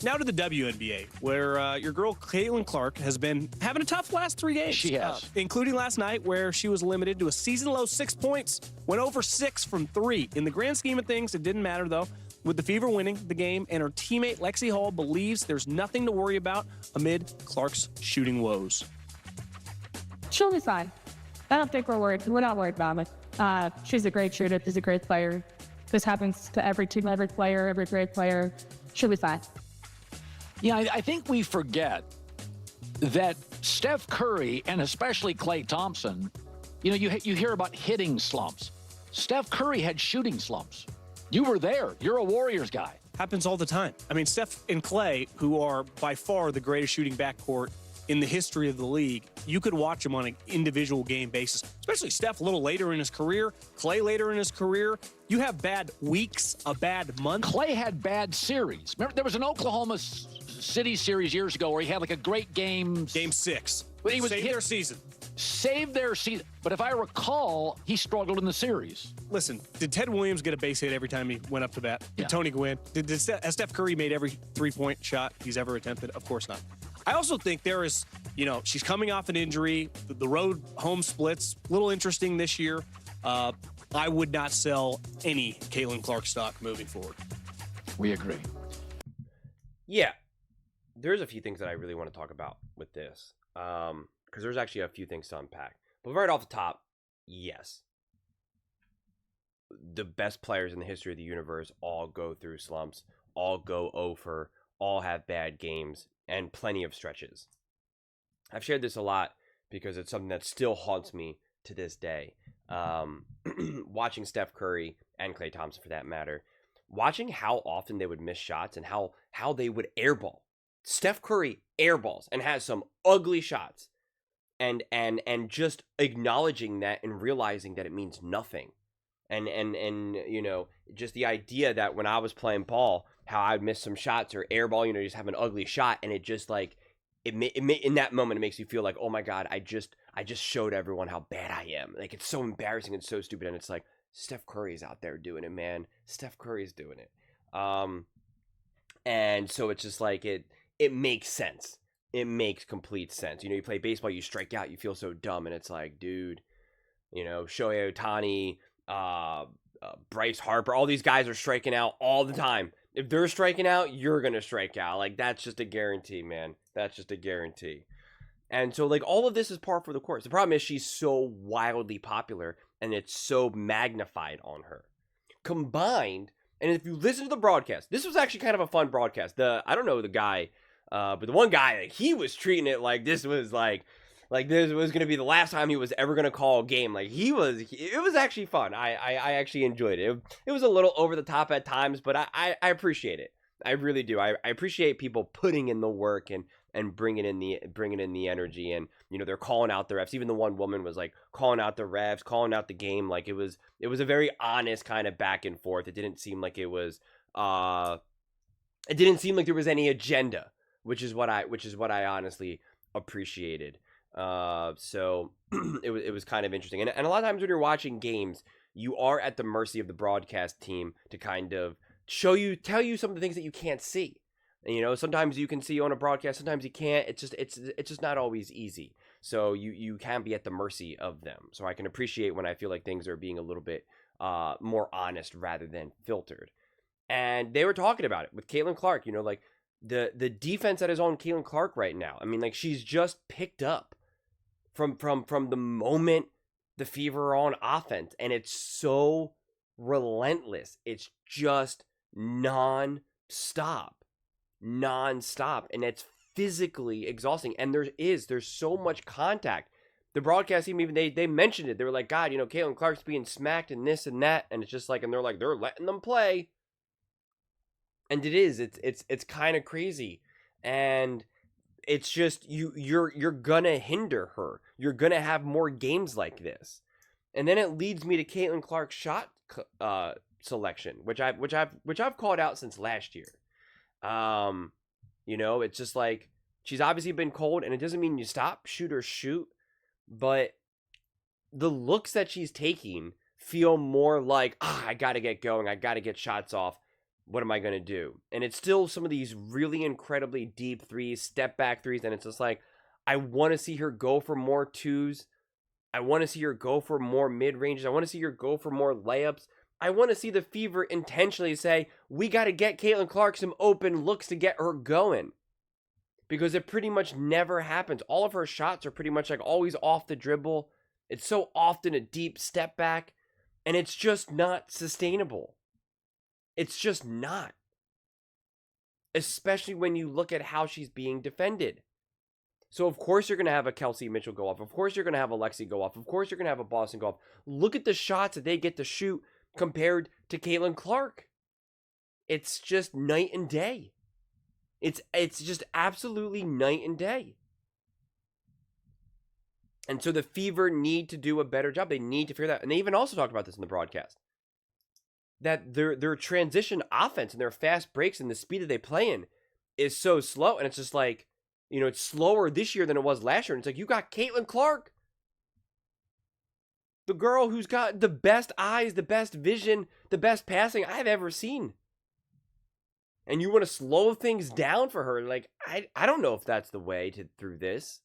Now to the WNBA, where your girl Caitlin Clark has been having a tough last 3 games. She has. Including last night, where she was limited to a season-low 6 points, went over 6 from 3. In the grand scheme of things, it didn't matter, though, with the Fever winning the game, and her teammate Lexi Hall believes there's nothing to worry about amid Clark's shooting woes. She'll be fine. I don't think we're not worried about it. She's a great shooter. She's a great player. This happens to every team, every player, every great player. She'll be fine. Yeah, I think we forget that Steph Curry, and especially Klay Thompson, you hear about hitting slumps. Steph Curry had shooting slumps. You were there. You're a Warriors guy. Happens all the time. I mean, Steph and Klay, who are by far the greatest shooting backcourt in the history of the league, you could watch them on an individual game basis, especially Steph a little later in his career, Klay later in his career. You have bad weeks, a bad month. Klay had bad series. Remember, there was an Oklahoma City series years ago where he had like a great game. Game 6. But he was Saved their season. Saved their season. But if I recall, he struggled in the series. Listen, did Ted Williams get a base hit every time he went up to bat? Did Tony Gwynn? Has Steph Curry made every three-point shot he's ever attempted? Of course not. I also think there is, she's coming off an injury. The road home splits, a little interesting this year. I would not sell any Caitlin Clark stock moving forward. We agree. Yeah. There's a few things that I really want to talk about with this. Because there's actually a few things to unpack. But right off the top, yes. The best players in the history of the universe all go through slumps, all go over, all have bad games, and plenty of stretches. I've shared this a lot because it's something that still haunts me to this day. Watching Steph Curry and Klay Thompson, for that matter, watching how often they would miss shots and how they would airball. Steph Curry airballs and has some ugly shots, and just acknowledging that and realizing that it means nothing, and just the idea that when I was playing ball, how I'd miss some shots or airball, just have an ugly shot, and it just like it in that moment it makes you feel like, oh my god, I just showed everyone how bad I am. Like, it's so embarrassing and so stupid, and it's like Steph Curry's out there doing it, man. Steph Curry's doing it, and so it's just like it makes sense. It makes complete sense. You play baseball, you strike out, you feel so dumb, and it's like, dude, Shohei Ohtani, Bryce Harper, all these guys are striking out all the time. If they're striking out, you're going to strike out. Like, that's just a guarantee, man. That's just a guarantee. And so, like, all of this is par for the course. The problem is she's so wildly popular, and it's so magnified on her. Combined, and if you listen to the broadcast, this was actually kind of a fun broadcast. I don't know the guy, but the one guy, like, he was treating it like this was like this was going to be the last time he was ever going to call a game. Like, it was actually fun. I actually enjoyed it. It was a little over the top at times, but I appreciate it. I really do. I appreciate people putting in the work and bringing in the energy, and they're calling out the refs. Even the one woman was like calling out the refs, calling out the game. Like, it was a very honest kind of back and forth. It didn't seem like there was any agenda, which is what I honestly appreciaed. So it was kind of interesting, and a lot of times when you're watching games, you are at the mercy of the broadcast team to kind of tell you some of the things that you can't see. And, sometimes you can see on a broadcast, sometimes you can't. It's just not always easy. So you can be at the mercy of them. So I can appreciate when I feel like things are being a little bit more honest rather than filtered. And they were talking about it with Caitlin Clark. Like the defense that is on Caitlin Clark right now. I mean, like, she's just picked up from the moment the Fever are on offense, and it's so relentless. It's just non-stop, and it's physically exhausting. And there's so much contact. The broadcast team, even they mentioned it. They were like, God, Caitlin Clark's being smacked and this and that, and it's just like, and they're like, they're letting them play, and it's kind of crazy, and it's just you're gonna hinder her. You're gonna have more games like this, and then it leads me to Caitlin Clark's shot selection, which I've called out since last year. It's just like, she's obviously been cold, and it doesn't mean you stop, shoot, but the looks that she's taking feel more like, I gotta get going, I gotta get shots off, what am I going to do? And it's still some of these really incredibly deep threes, step back threes. And it's just like, I want to see her go for more twos. I want to see her go for more mid-ranges. I want to see her go for more layups. I want to see the Fever intentionally say, we got to get Caitlin Clark some open looks to get her going. Because it pretty much never happens. All of her shots are pretty much like always off the dribble. It's so often a deep step back. And it's just not sustainable. It's just not. Especially when you look at how she's being defended. So of course you're going to have a Kelsey Mitchell go off. Of course you're going to have a Lexi go off. Of course you're going to have a Boston go off. Look at the shots that they get to shoot compared to Caitlin Clark. It's just night and day. It's just absolutely night and day. And so the Fever need to do a better job. They need to figure that out. And they even also talked about this in the broadcast. That their transition offense and their fast breaks and the speed that they play in is so slow. And it's just like, you know, it's slower this year than it was last year. And it's like, you got Caitlin Clark. The girl who's got the best eyes, the best vision, the best passing I've ever seen. And you want to slow things down for her. Like, I don't know if that's the way through this.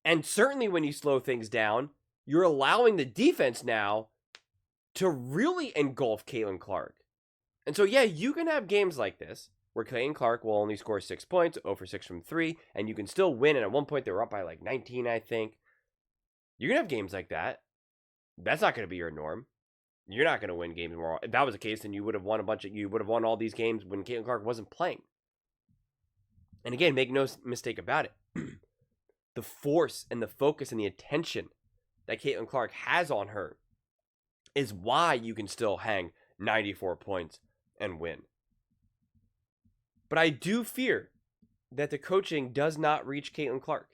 And certainly when you slow things down, you're allowing the defense now to really engulf Caitlin Clark. And so, yeah, you can have games like this where Caitlin Clark will only score 6 points, 0 for 6 from 3, and you can still win. And at one point, they were up by like 19, I think. You're going to have games like that. That's not going to be your norm. You're not going to win games more. If that was the case, then you would have won all these games when Caitlin Clark wasn't playing. And again, make no mistake about it. The force and the focus and the attention that Caitlin Clark has on her is why you can still hang 94 points and win. But I do fear that the coaching does not reach Caitlin Clark.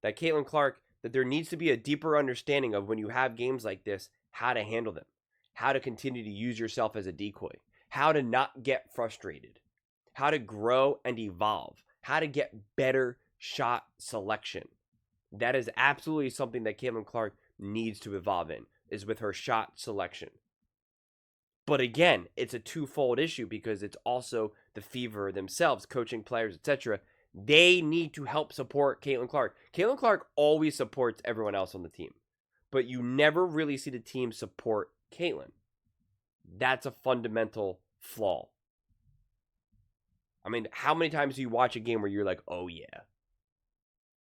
That there needs to be a deeper understanding of when you have games like this, how to handle them, how to continue to use yourself as a decoy, how to not get frustrated, how to grow and evolve, how to get better shot selection. That is absolutely something that Caitlin Clark needs to evolve in, is with her shot selection. But again, it's a twofold issue because it's also the Fever themselves, coaching players, etc. They need to help support Caitlin Clark. Caitlin Clark always supports everyone else on the team, but you never really see the team support Caitlin. That's a fundamental flaw. I mean, how many times do you watch a game where you're like, oh yeah,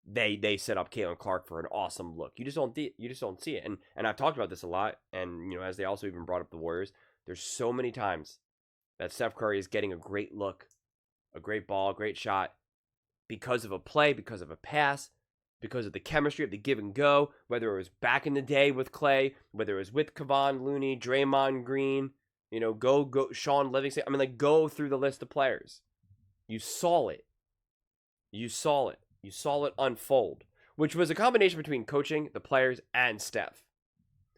they set up Caitlin Clark for an awesome look? You just don't see it. And I've talked about this a lot. And you know, as they also even brought up the Warriors, there's so many times that Steph Curry is getting a great look, a great ball, a great shot because of a play, because of a pass, because of the chemistry of the give and go, whether it was back in the day with Clay, whether it was with Kevon Looney, Draymond Green, you know, go Sean Livingston. I mean, like, go through the list of players. You saw it. You saw it unfold, which was a combination between coaching, the players, and Steph,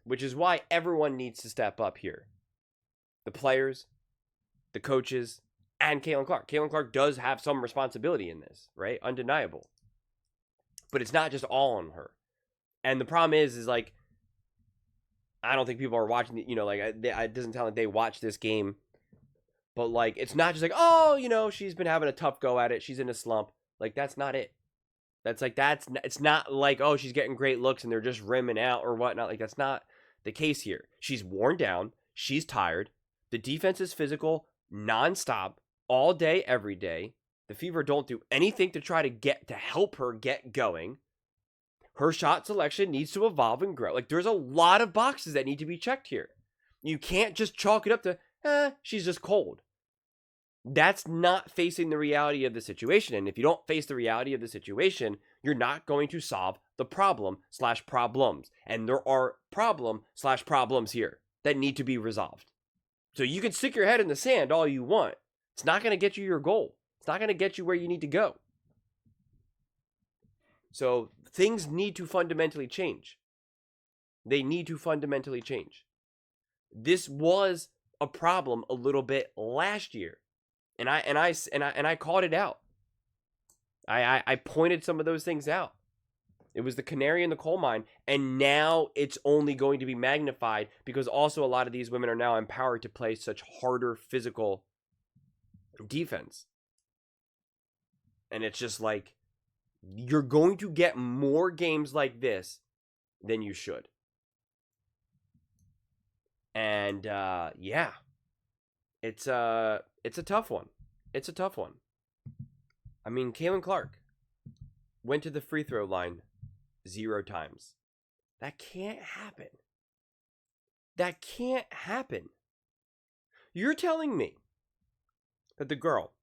which is why everyone needs to step up here. The players, the coaches, and Caitlin Clark. Caitlin Clark does have some responsibility in this, right? Undeniable. But it's not just all on her. And the problem is like, I don't think people are watching, you know, like, it doesn't sound like they watch this game. But, like, it's not just like, oh, you know, she's been having a tough go at it. She's in a slump. Like, that's not it. It's not like, oh, she's getting great looks and they're just rimming out or whatnot. Like, that's not the case here. She's worn down. She's tired. The defense is physical, nonstop, all day, every day. The Fever don't do anything to try to help her get going. Her shot selection needs to evolve and grow. Like, there's a lot of boxes that need to be checked here. You can't just chalk it up to, she's just cold. That's not facing the reality of the situation. And if you don't face the reality of the situation, you're not going to solve the problem/problems. And there are problem/problems here that need to be resolved. So you can stick your head in the sand all you want. It's not going to get you your goal. It's not going to get you where you need to go. So things need to fundamentally change. They need to fundamentally change. This was a problem a little bit last year. And I called it out. I pointed some of those things out. It was the canary in the coal mine, and now it's only going to be magnified because also a lot of these women are now empowered to play such harder physical defense. And it's just like, you're going to get more games like this than you should. And yeah, it's a tough one. It's a tough one. I mean, Caitlin Clark went to the free throw line 0 times. That can't happen. That can't happen. You're telling me that the girl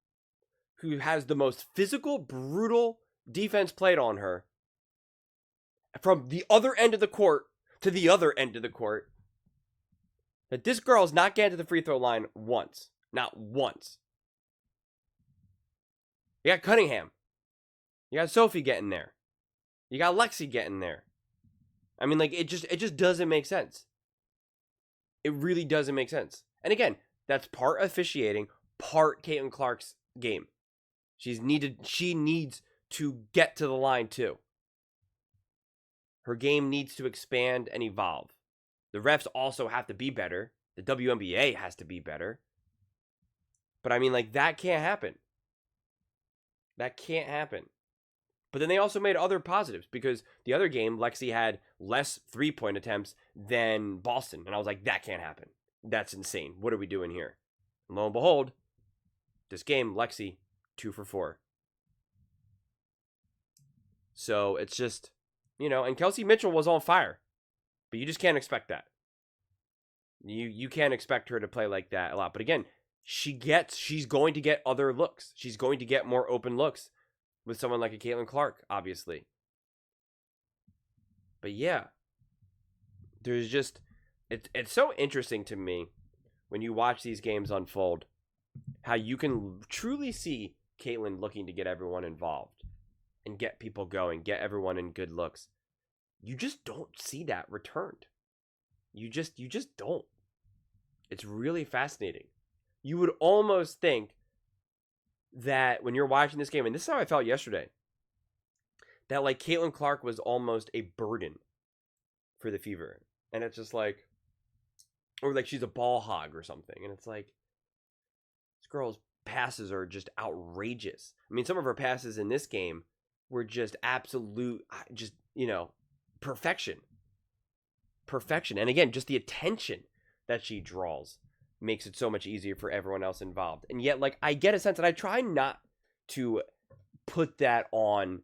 who has the most physical, brutal defense played on her from the other end of the court to the other end of the court, that this girl's not getting to the free throw line once. Not once. You got Cunningham. You got Sophie getting there. You got Lexi getting there. I mean, like, it just doesn't make sense. It really doesn't make sense. And again, that's part officiating, part Caitlin Clark's game. She needs to get to the line too. Her game needs to expand and evolve. The refs also have to be better. The WNBA has to be better. But I mean, like, that can't happen. That can't happen. But then they also made other positives, because the other game, Lexi had less 3-point attempts than Boston. And I was like, that can't happen. That's insane. What are we doing here? And lo and behold, this game, Lexi, 2 for 4. So it's just, and Kelsey Mitchell was on fire. But you just can't expect that. You can't expect her to play like that a lot. But again, she's going to get other looks. She's going to get more open looks with someone like a Caitlin Clark, obviously. But yeah, there's just, it's so interesting to me when you watch these games unfold, how you can truly see Caitlin looking to get everyone involved and get people going, get everyone in good looks. You just don't see that returned. You just don't. It's really fascinating. You would almost think that when you're watching this game, and this is how I felt yesterday, that like Caitlin Clark was almost a burden for the Fever. And it's just like, or like she's a ball hog or something. And it's like, this girl's passes are just outrageous. I mean, some of her passes in this game were just absolute, perfection. Perfection. And again, just the attention that she draws makes it so much easier for everyone else involved. And yet, like, I get a sense, and I try not to put that on,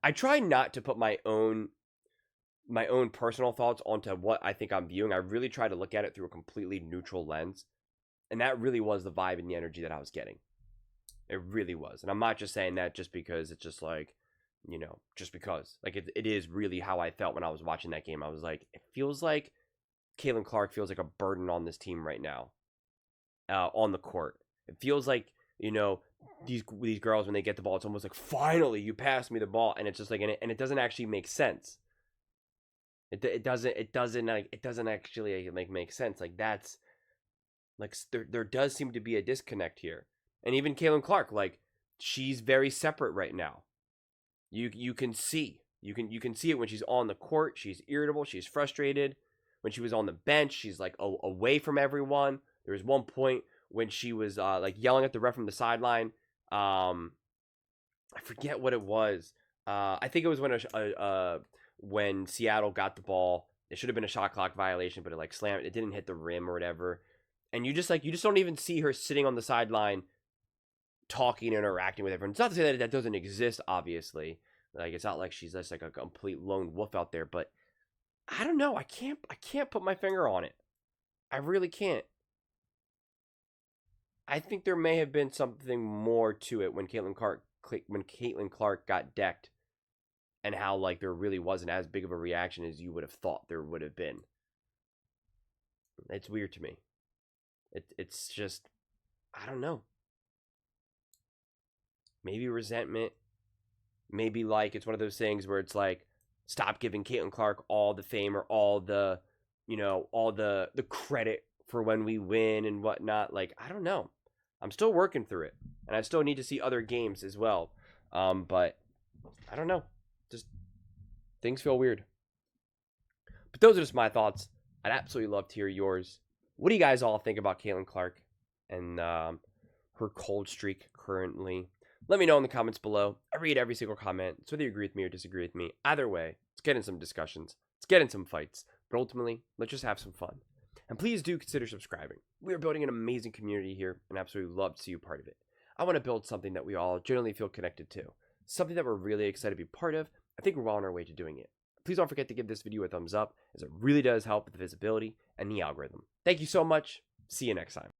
I try not to put my own personal thoughts onto what I think I'm viewing. I really try to look at it through a completely neutral lens. And that really was the vibe and the energy that I was getting. It really was. And I'm not just saying that just because it's just like, just because. Like, it is really how I felt when I was watching that game. I was like, it feels like Caitlin Clark feels like a burden on this team right now. On the court. It feels like, these girls, when they get the ball, it's almost like, finally, you passed me the ball. And it's just like, and it doesn't actually make sense. It doesn't actually like make sense. Like, that's, like, there does seem to be a disconnect here. And even Caitlin Clark, like, she's very separate right now. You can see. You can see it when she's on the court. She's irritable. She's frustrated. When she was on the bench, she's like away from everyone. There was one point when she was like yelling at the ref from the sideline. I forget what it was. I think it was when Seattle got the ball. It should have been a shot clock violation, but it like slammed. It didn't hit the rim or whatever. And you just don't even see her sitting on the sideline talking and interacting with everyone. It's not to say that doesn't exist, obviously. Like, it's not like she's just like a complete lone wolf out there, but I don't know. I can't put my finger on it. I really can't. I think there may have been something more to it when Caitlin Clark got decked, and how like there really wasn't as big of a reaction as you would have thought there would have been. It's weird to me. It's just, I don't know. Maybe resentment. Maybe like it's one of those things where it's like, stop giving Caitlin Clark all the fame or all the credit for when we win and whatnot. Like, I don't know. I'm still working through it, and I still need to see other games as well. But I don't know. Just things feel weird. But those are just my thoughts. I'd absolutely love to hear yours. What do you guys all think about Caitlin Clark and her cold streak currently? Let me know in the comments below. I read every single comment. So whether you agree with me or disagree with me, either way, let's get in some discussions. Let's get in some fights. But ultimately, let's just have some fun. And please do consider subscribing. We are building an amazing community here and absolutely love to see you part of it. I want to build something that we all generally feel connected to. Something that we're really excited to be part of. I think we're well on our way to doing it. Please don't forget to give this video a thumbs up, as it really does help with the visibility and the algorithm. Thank you so much. See you next time.